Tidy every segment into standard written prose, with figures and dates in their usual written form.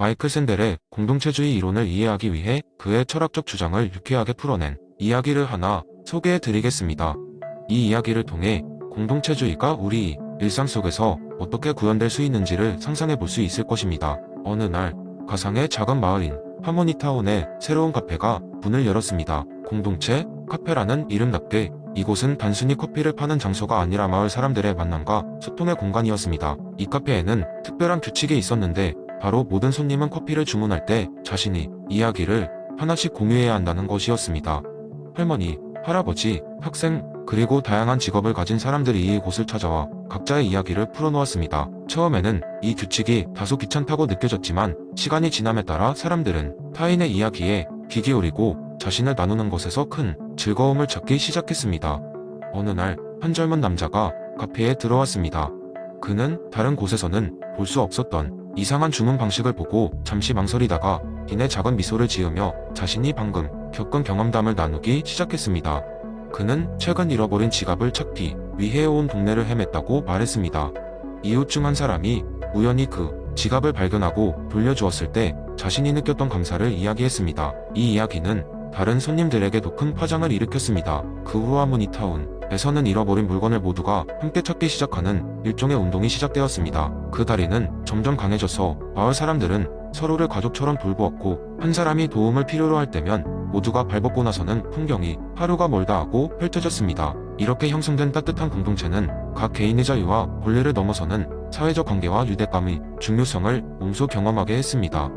마이클 샌델의 공동체주의 이론을 이해하기 위해 그의 철학적 주장을 유쾌하게 풀어낸 이야기를 하나 소개해 드리겠습니다. 이 이야기를 통해 공동체주의가 우리 일상 속에서 어떻게 구현될 수 있는지를 상상해 볼 수 있을 것입니다. 어느 날 가상의 작은 마을인 하모니타운에 새로운 카페가 문을 열었습니다. 공동체 카페라는 이름답게 이곳은 단순히 커피를 파는 장소가 아니라 마을 사람들의 만남과 소통의 공간이었습니다. 이 카페에는 특별한 규칙이 있었는데 바로 모든 손님은 커피를 주문할 때 자신이 이야기를 하나씩 공유해야 한다는 것이었습니다. 할머니, 할아버지, 학생, 그리고 다양한 직업을 가진 사람들이 이곳을 찾아와 각자의 이야기를 풀어놓았습니다. 처음에는 이 규칙이 다소 귀찮다고 느껴졌지만 시간이 지남에 따라 사람들은 타인의 이야기에 귀 기울이고 자신을 나누는 것에서 큰 즐거움을 찾기 시작했습니다. 어느 날 한 젊은 남자가 카페에 들어왔습니다. 그는 다른 곳에서는 볼 수 없었던 이상한 주문 방식을 보고 잠시 망설이다가 이내 작은 미소를 지으며 자신이 방금 겪은 경험담을 나누기 시작했습니다. 그는 최근 잃어버린 지갑을 찾기 위해 온 동네를 헤맸다고 말했습니다. 이웃 중 한 사람이 우연히 그 지갑을 발견하고 돌려주었을 때 자신이 느꼈던 감사를 이야기했습니다. 이 이야기는 다른 손님들에게도 큰 파장을 일으켰습니다. 그 후 하모니타운에서는 잃어버린 물건을 모두가 함께 찾기 시작하는 일종의 운동이 시작되었습니다. 그 다리는 점점 강해져서 마을 사람들은 서로를 가족처럼 돌보았고 한 사람이 도움을 필요로 할 때면 모두가 발벗고 나서는 풍경이 하루가 멀다 하고 펼쳐졌습니다. 이렇게 형성된 따뜻한 공동체는 각 개인의 자유와 권리를 넘어서는 사회적 관계와 유대감의 중요성을 몸소 경험하게 했습니다.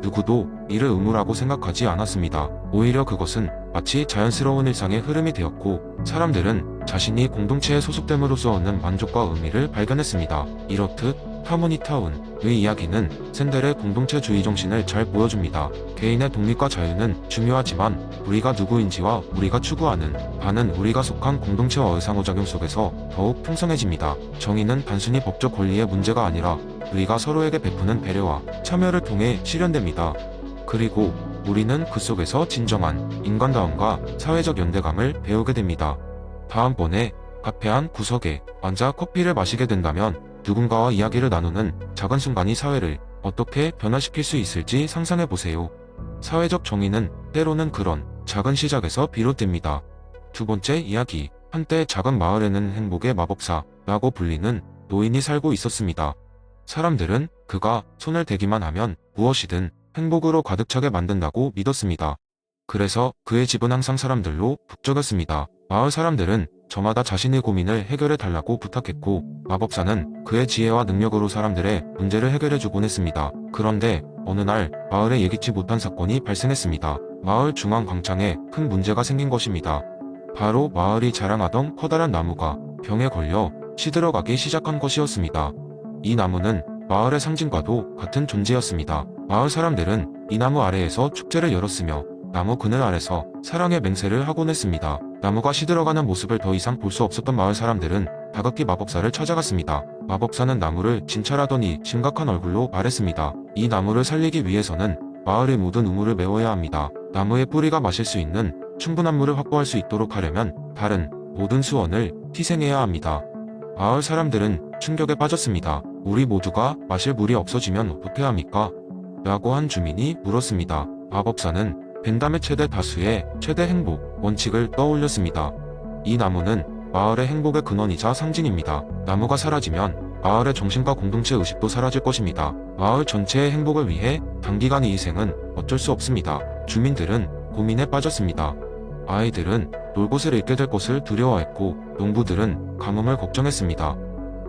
누구도 이를 의무라고 생각하지 않았습니다. 오히려 그것은 마치 자연스러운 일상의 흐름이 되었고 사람들은 자신이 공동체에 소속됨으로써 얻는 만족과 의미를 발견했습니다. 이렇듯 하모니타운의 이야기는 샌델의 공동체주의 정신을 잘 보여줍니다. 개인의 독립과 자유는 중요하지만 우리가 누구인지와 우리가 추구하는 바는 우리가 속한 공동체와의 상호작용 속에서 더욱 풍성해집니다. 정의는 단순히 법적 권리의 문제가 아니라 우리가 서로에게 베푸는 배려와 참여를 통해 실현됩니다. 그리고 우리는 그 속에서 진정한 인간다움과 사회적 연대감을 배우게 됩니다. 다음번에 카페 한 구석에 앉아 커피를 마시게 된다면 누군가와 이야기를 나누는 작은 순간이 사회를 어떻게 변화시킬 수 있을지 상상해 보세요. 사회적 정의는 때로는 그런 작은 시작에서 비롯됩니다. 두 번째 이야기. 한때 작은 마을에는 행복의 마법사라고 불리는 노인이 살고 있었습니다. 사람들은 그가 손을 대기만 하면 무엇이든 행복으로 가득 차게 만든다고 믿었습니다. 그래서 그의 집은 항상 사람들로 북적였습니다. 마을 사람들은 저마다 자신의 고민을 해결해 달라고 부탁했고 마법사는 그의 지혜와 능력으로 사람들의 문제를 해결해 주곤 했습니다. 그런데 어느 날 마을에 예기치 못한 사건이 발생했습니다. 마을 중앙 광장에 큰 문제가 생긴 것입니다. 바로 마을이 자랑하던 커다란 나무가 병에 걸려 시들어가기 시작한 것이었습니다. 이 나무는 마을의 상징과도 같은 존재였습니다. 마을 사람들은 이 나무 아래에서 축제를 열었으며 나무 그늘 아래서 사랑의 맹세를 하곤 했습니다. 나무가 시들어가는 모습을 더 이상 볼 수 없었던 마을 사람들은 다급히 마법사를 찾아갔습니다. 마법사는 나무를 진찰하더니 심각한 얼굴로 말했습니다. 이 나무를 살리기 위해서는 마을의 모든 우물을 메워야 합니다. 나무의 뿌리가 마실 수 있는 충분한 물을 확보할 수 있도록 하려면 다른 모든 수원을 희생해야 합니다. 마을 사람들은 충격에 빠졌습니다. 우리 모두가 마실 물이 없어지면 어떻게 합니까? 라고 한 주민이 물었습니다. 마법사는 벤담의 최대 다수의 최대 행복 원칙을 떠올렸습니다. 이 나무는 마을의 행복의 근원이자 상징입니다. 나무가 사라지면 마을의 정신과 공동체 의식도 사라질 것입니다. 마을 전체의 행복을 위해 단기간의 희생은 어쩔 수 없습니다. 주민들은 고민에 빠졌습니다. 아이들은 놀 곳을 잃게 될 것을 두려워했고 농부들은 가뭄을 걱정했습니다.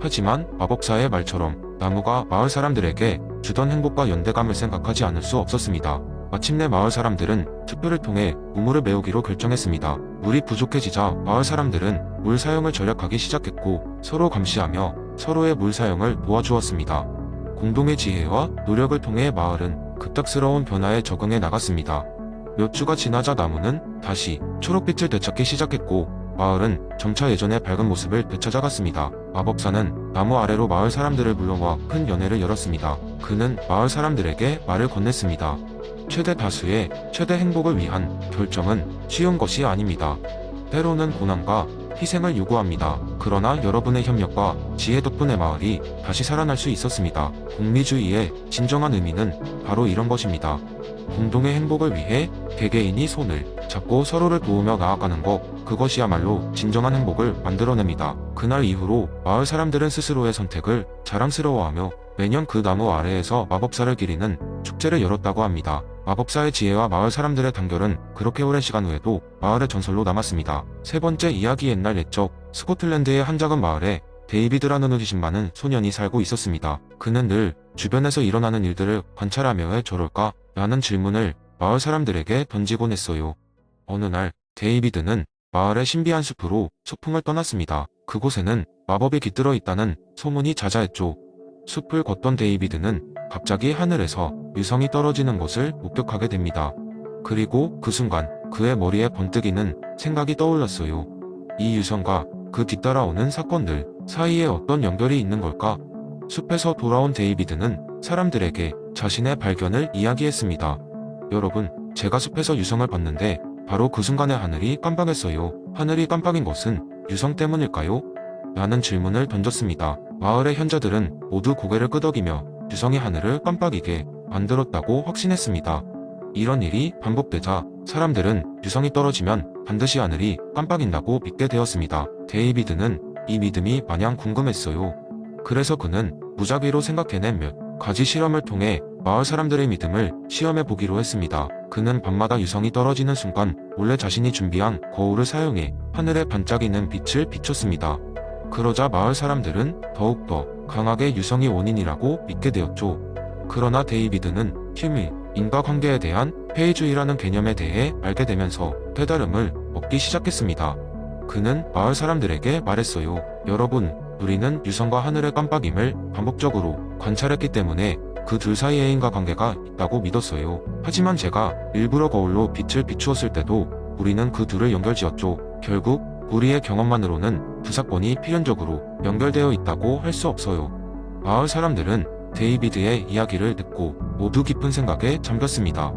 하지만 마법사의 말처럼 나무가 마을 사람들에게 주던 행복과 연대감을 생각하지 않을 수 없었습니다. 마침내 마을 사람들은 투표를 통해 우물을 메우기로 결정했습니다. 물이 부족해지자 마을 사람들은 물 사용을 절약하기 시작했고 서로 감시하며 서로의 물 사용을 도와주었습니다. 공동의 지혜와 노력을 통해 마을은 급작스러운 변화에 적응해 나갔습니다. 몇 주가 지나자 나무는 다시 초록빛을 되찾기 시작했고 마을은 점차 예전의 밝은 모습을 되찾아갔습니다. 마법사는 나무 아래로 마을 사람들을 불러와 큰 연회를 열었습니다. 그는 마을 사람들에게 말을 건넸습니다. 최대 다수의 최대 행복을 위한 결정은 쉬운 것이 아닙니다. 때로는 고난과 희생을 요구합니다. 그러나 여러분의 협력과 지혜 덕분에 마을이 다시 살아날 수 있었습니다. 공리주의의 진정한 의미는 바로 이런 것입니다. 공동의 행복을 위해 개개인이 손을 잡고 서로를 도우며 나아가는 것, 그것이야말로 진정한 행복을 만들어냅니다. 그날 이후로 마을 사람들은 스스로의 선택을 자랑스러워하며 매년 그 나무 아래에서 마법사를 기리는 축제를 열었다고 합니다. 마법사의 지혜와 마을 사람들의 단결은 그렇게 오랜 시간 후에도 마을의 전설로 남았습니다. 세 번째 이야기. 옛날 옛적 스코틀랜드의 한 작은 마을에 데이비드라는 호기심 많은 소년이 살고 있었습니다. 그는 늘 주변에서 일어나는 일들을 관찰하며 왜 저럴까? 라는 질문을 마을 사람들에게 던지곤 했어요. 어느 날 데이비드는 마을의 신비한 숲으로 소풍을 떠났습니다. 그곳에는 마법이 깃들어 있다는 소문이 자자했죠. 숲을 걷던 데이비드는 갑자기 하늘에서 유성이 떨어지는 것을 목격하게 됩니다. 그리고 그 순간 그의 머리에 번뜩이는 생각이 떠올랐어요. 이 유성과 그 뒤따라오는 사건들 사이에 어떤 연결이 있는 걸까? 숲에서 돌아온 데이비드는 사람들에게 자신의 발견을 이야기했습니다. 여러분, 제가 숲에서 유성을 봤는데 바로 그 순간에 하늘이 깜빡했어요. 하늘이 깜빡인 것은 유성 때문일까요? 라는 질문을 던졌습니다. 마을의 현자들은 모두 고개를 끄덕이며 유성이 하늘을 깜빡이게 만들었다고 확신했습니다. 이런 일이 반복되자 사람들은 유성이 떨어지면 반드시 하늘이 깜빡인다고 믿게 되었습니다. 데이비드는 이 믿음이 마냥 궁금했어요. 그래서 그는 무작위로 생각해낸 몇 가지 실험을 통해 마을 사람들의 믿음을 시험해 보기로 했습니다. 그는 밤마다 유성이 떨어지는 순간 원래 자신이 준비한 거울을 사용해 하늘에 반짝이는 빛을 비췄습니다. 그러자 마을 사람들은 더욱더 강하게 유성이 원인이라고 믿게 되었죠. 그러나 데이비드는 힘이 인과관계에 대한 회의주의라는 개념에 대해 알게 되면서 깨달음을 얻기 시작했습니다. 그는 마을 사람들에게 말했어요. 여러분, 우리는 유성과 하늘의 깜빡임을 반복적으로 관찰했기 때문에 그 둘 사이에 인과관계가 있다고 믿었어요. 하지만 제가 일부러 거울로 빛을 비추었을 때도 우리는 그 둘을 연결지었죠. 결국 우리의 경험만으로는 두 사건이 필연적으로 연결되어 있다고 할 수 없어요. 마을 사람들은 데이비드의 이야기를 듣고 모두 깊은 생각에 잠겼습니다.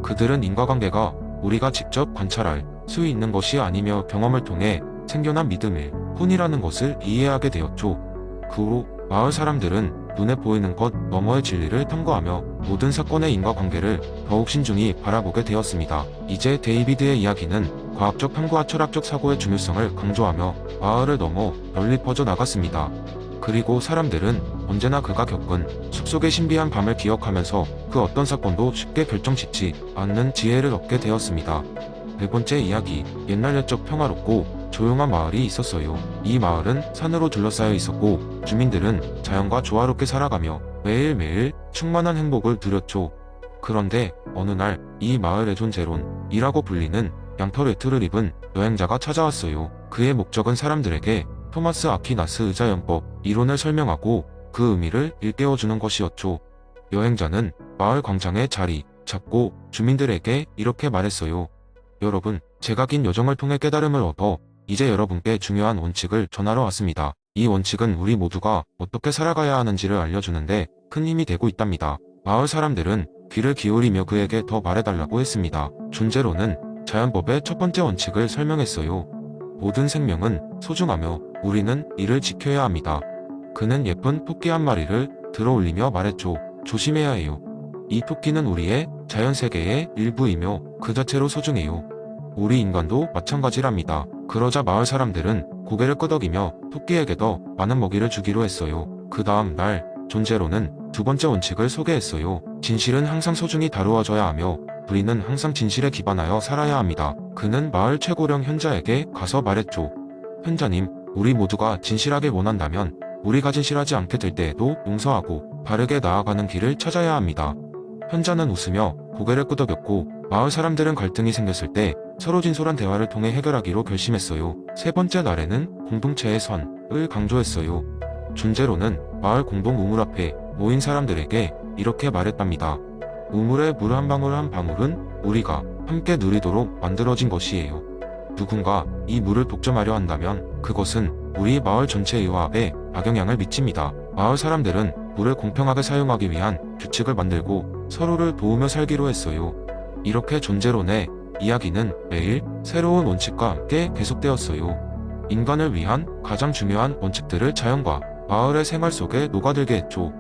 그들은 인과관계가 우리가 직접 관찰할 수 있는 것이 아니며 경험을 통해 생겨난 믿음일 뿐이라는 것을 이해하게 되었죠. 그 후 마을 사람들은 눈에 보이는 것 너머의 진리를 탐구하며 모든 사건의 인과관계를 더욱 신중히 바라보게 되었습니다. 이제 데이비드의 이야기는 과학적 탐구와 철학적 사고의 중요성을 강조하며 마을을 넘어 널리 퍼져 나갔습니다. 그리고 사람들은 언제나 그가 겪은 숲속의 신비한 밤을 기억하면서 그 어떤 사건도 쉽게 결정짓지 않는 지혜를 얻게 되었습니다. 네 번째 이야기. 옛날 옛적 평화롭고 조용한 마을이 있었어요. 이 마을은 산으로 둘러싸여 있었고 주민들은 자연과 조화롭게 살아가며 매일매일 충만한 행복을 누렸죠. 그런데 어느 날 이 마을의 존재론이라고 불리는 양털 외투를 입은 여행자가 찾아왔어요. 그의 목적은 사람들에게 토마스 아퀴나스 의자연법 이론을 설명하고 그 의미를 일깨워주는 것이었죠. 여행자는 마을 광장에 자리 잡고 주민들에게 이렇게 말했어요. 여러분, 제가 긴 여정을 통해 깨달음을 얻어 이제 여러분께 중요한 원칙을 전하러 왔습니다. 이 원칙은 우리 모두가 어떻게 살아가야 하는지를 알려주는데 큰 힘이 되고 있답니다. 마을 사람들은 귀를 기울이며 그에게 더 말해달라고 했습니다. 존재론은 자연법의 첫 번째 원칙을 설명했어요. 모든 생명은 소중하며 우리는 이를 지켜야 합니다. 그는 예쁜 토끼 한 마리를 들어올리며 말했죠. 조심해야 해요. 이 토끼는 우리의 자연세계의 일부이며 그 자체로 소중해요. 우리 인간도 마찬가지랍니다. 그러자 마을 사람들은 고개를 끄덕이며 토끼에게 더 많은 먹이를 주기로 했어요. 그 다음 날 존재론은 두 번째 원칙을 소개했어요. 진실은 항상 소중히 다루어져야 하며 우리는 항상 진실에 기반하여 살아야 합니다. 그는 마을 최고령 현자에게 가서 말했죠. 현자님, 우리 모두가 진실하게 원한다면 우리가 진실하지 않게 될 때에도 용서하고 바르게 나아가는 길을 찾아야 합니다. 현자는 웃으며 고개를 끄덕였고 마을 사람들은 갈등이 생겼을 때 서로 진솔한 대화를 통해 해결하기로 결심했어요. 세 번째 날에는 공동체의 선을 강조했어요. 존재론은 마을 공동 우물 앞에 모인 사람들에게 이렇게 말했답니다. 우물의 물 한 방울 한 방울은 우리가 함께 누리도록 만들어진 것이에요. 누군가 이 물을 독점하려 한다면 그것은 우리 마을 전체의 화합에 악영향을 미칩니다. 마을 사람들은 물을 공평하게 사용하기 위한 규칙을 만들고 서로를 도우며 살기로 했어요. 이렇게 존재론의 이야기는 매일 새로운 원칙과 함께 계속되었어요. 인간을 위한 가장 중요한 원칙들을 자연과 마을의 생활 속에 녹아들게 했죠.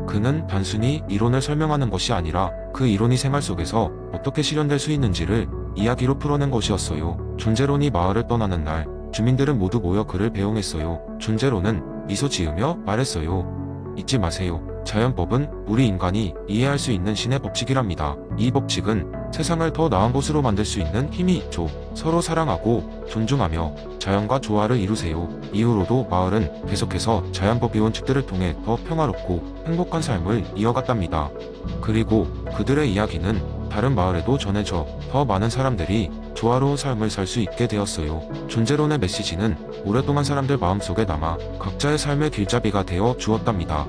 그는 단순히 이론을 설명하는 것이 아니라 그 이론이 생활 속에서 어떻게 실현될 수 있는지를 이야기로 풀어낸 것이었어요. 존재론이 마을을 떠나는 날, 주민들은 모두 모여 그를 배웅했어요. 존재론은 미소 지으며 말했어요. 잊지 마세요. 자연법은 우리 인간이 이해할 수 있는 신의 법칙이랍니다. 이 법칙은 세상을 더 나은 곳으로 만들 수 있는 힘이 있죠. 서로 사랑하고 존중하며 자연과 조화를 이루세요. 이후로도 마을은 계속해서 자연법의 원칙들을 통해 더 평화롭고 행복한 삶을 이어갔답니다. 그리고 그들의 이야기는 다른 마을에도 전해져 더 많은 사람들이 조화로운 삶을 살 수 있게 되었어요. 존재론의 메시지는 오랫동안 사람들 마음속에 남아 각자의 삶의 길잡이가 되어 주었답니다.